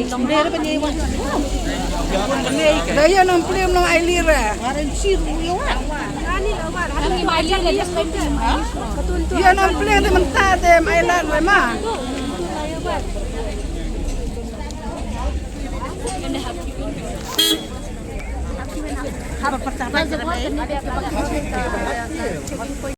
Nông đê nó bên đây quên. Đấy giờ nông plem nông ai lira. Giờ nông plem thì mình ta tem ai lan rồi mà. Apa pertama?